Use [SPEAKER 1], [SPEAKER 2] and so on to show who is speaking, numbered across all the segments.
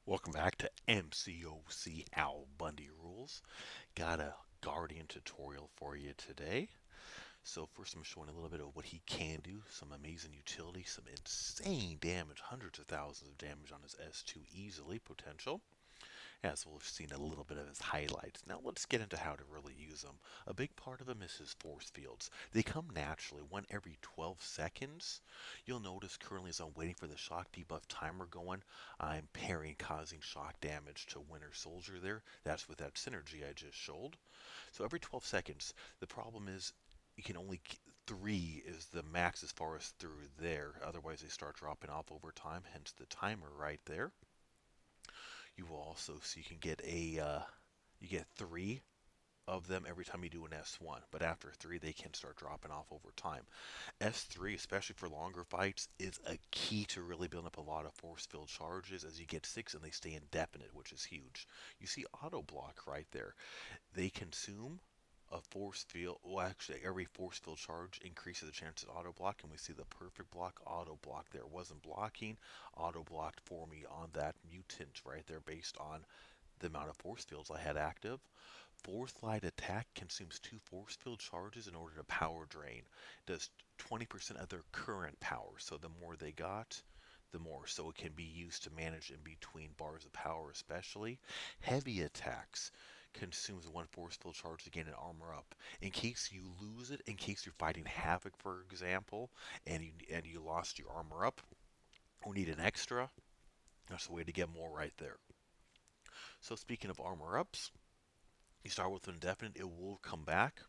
[SPEAKER 1] Welcome back to MCOC Al Bundy Rules. Got a Guardian tutorial for you today. So first I'm showing a little bit of what he can do, some amazing utility, some insane damage, hundreds of thousands of damage on his S2 easily potential, as we've seen a little bit of his highlights. Now let's get into how to really use them. A big part of them is his force fields. They come naturally, one every 12 seconds. You'll notice currently as I'm waiting for the shock debuff timer going, I'm parrying, causing shock damage to Winter Soldier there. That's with that synergy I just showed. So every 12 seconds, the problem is you can only three is the max as far as through there. Otherwise, they start dropping off over time. Hence the timer right there. You will also so you can get you get three of them every time you do an S1, but after three they can start dropping off over time. S3, especially for longer fights, is a key to really building up a lot of force field charges as you get six and they stay indefinite, which is huge. You see auto block right there. They consume a force field. Well, actually, every force field charge increases the chance of auto block, and we see the perfect block auto block there. Wasn't blocking, auto blocked for me on that mutant right there based on the amount of force fields I had active. Fourth light attack consumes two force field charges in order to power drain. Does 20% of their current power, so the more they got, the more. So it can be used to manage in between bars of power, especially. Heavy attacks consumes one force field charge to gain an armor up. In case you lose it, in case you're fighting Havok, for example, and you lost your armor up or need an extra, that's a way to get more right there. So speaking of armor ups, you start with an indefinite, it will come back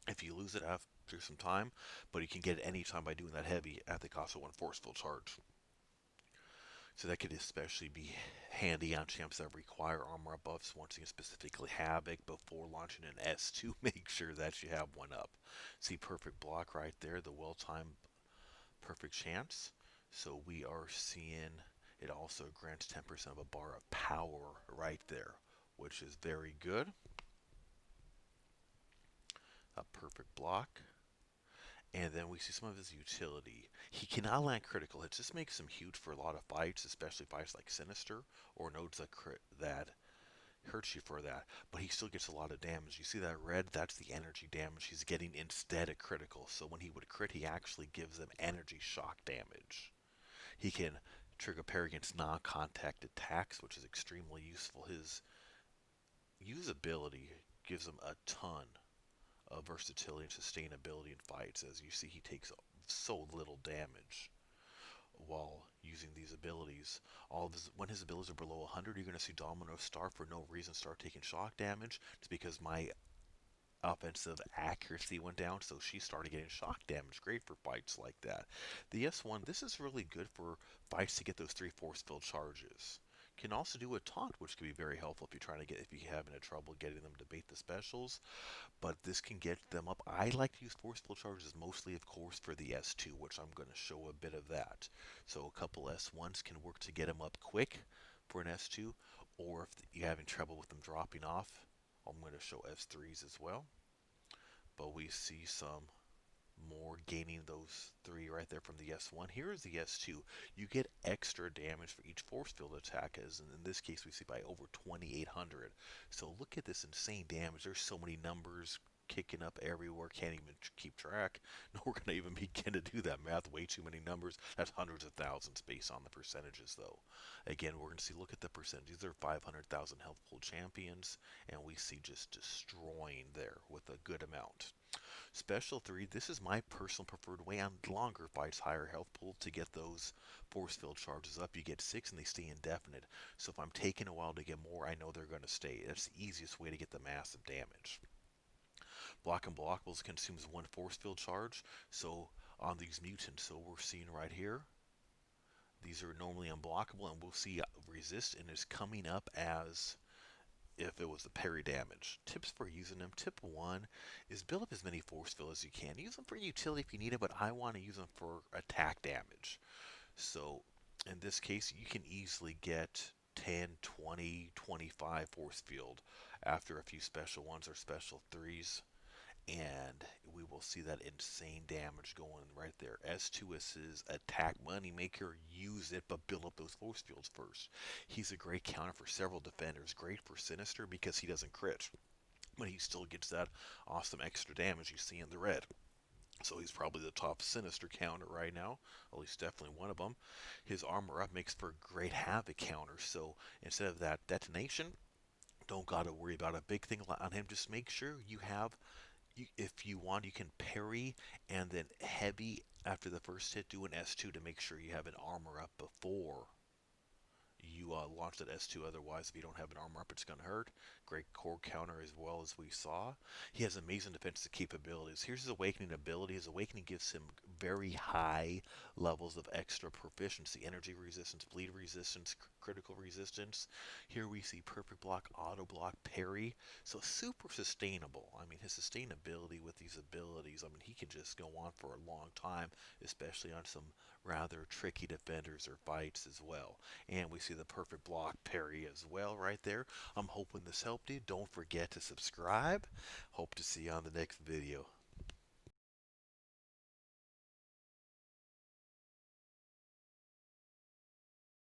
[SPEAKER 1] if you lose it after some time, but you can get it anytime by doing that heavy at the cost of one forceful charge. So that could especially be handy on champs that require armor buffs. Once again, specifically Havoc, before launching an S2, make sure that you have one up. See perfect block right there, the well-timed perfect chance. So we are seeing it also grants 10% of a bar of power right there, which is very good. A perfect block. And then we see some of his utility. He cannot land critical hits. This makes him huge for a lot of fights, especially fights like Sinister or nodes that hurts you for that. But he still gets a lot of damage. You see that red? That's the energy damage he's getting instead of critical. So when he would crit, he actually gives them energy shock damage. He can trigger parry against non-contact attacks, which is extremely useful. His usability gives him a ton versatility and sustainability in fights. As you see, he takes so little damage while using these abilities. When his abilities are below 100, you're going to see Domino start for no reason, start taking shock damage. It's because my offensive accuracy went down, so she started getting shock damage. Great for fights like that. The S1, this is really good for fights to get those three force field charges. Can also do a taunt, which can be very helpful if you're having a trouble getting them to bait the specials, but this can get them up. I like to use forceful charges mostly, of course, for the S2, which I'm going to show a bit of that. So a couple S1s can work to get them up quick for an S2, or if you're having trouble with them dropping off, I'm going to show S3s as well. But we see some more gaining those three right there from the S1. Here is the S2. You get extra damage for each force field attack, as in this case we see by over 2,800. So look at this insane damage. There's so many numbers kicking up everywhere, can't even keep track. Nor can I even begin to do that math. Way too many numbers. That's hundreds of thousands based on the percentages, though. Again, we're going to see, look at the percentages. They're 500,000 health pool champions, and we see just destroying there with a good amount. Special 3, this is my personal preferred way on longer fights, higher health pool to get those force field charges up. You get 6 and they stay indefinite. So if I'm taking a while to get more, I know they're going to stay. That's the easiest way to get the massive damage. Block and blockables consumes one force field charge. So on these mutants, so we're seeing right here, these are normally unblockable, and we'll see resist and is coming up as if it was the parry damage. Tips for using them. Tip 1 is build up as many force field as you can. Use them for utility if you need it, but I want to use them for attack damage. So in this case, you can easily get 10, 20, 25 force field after a few special ones or special 3s. and we will see that insane damage going right there. S2 is his attack money maker. Use it, but build up those force fields first. He's a great counter for several defenders. Great for Sinister because he doesn't crit, but he still gets that awesome extra damage you see in the red. So he's probably the top Sinister counter right now, at least definitely one of them. His armor up makes for a great Havok counter, so instead of that detonation, don't gotta worry about a big thing on him. Just make sure you have, if you want, you can parry and then heavy after the first hit, do an S2 to make sure you have an armor up before you launch that S2. Otherwise, if you don't have an armor up, it's going to hurt. Great core counter as well as we saw. He has amazing defensive capabilities. Here's his awakening ability. His awakening gives him very high levels of extra proficiency, energy resistance, bleed resistance, critical resistance. Here we see perfect block, auto block, parry. So super sustainable. I mean, his sustainability with these abilities, I mean, he can just go on for a long time, especially on some rather tricky defenders or fights as well. And we see the perfect block parry as well right there. I'm hoping this helped you. Don't forget to subscribe. Hope to see you on the next video.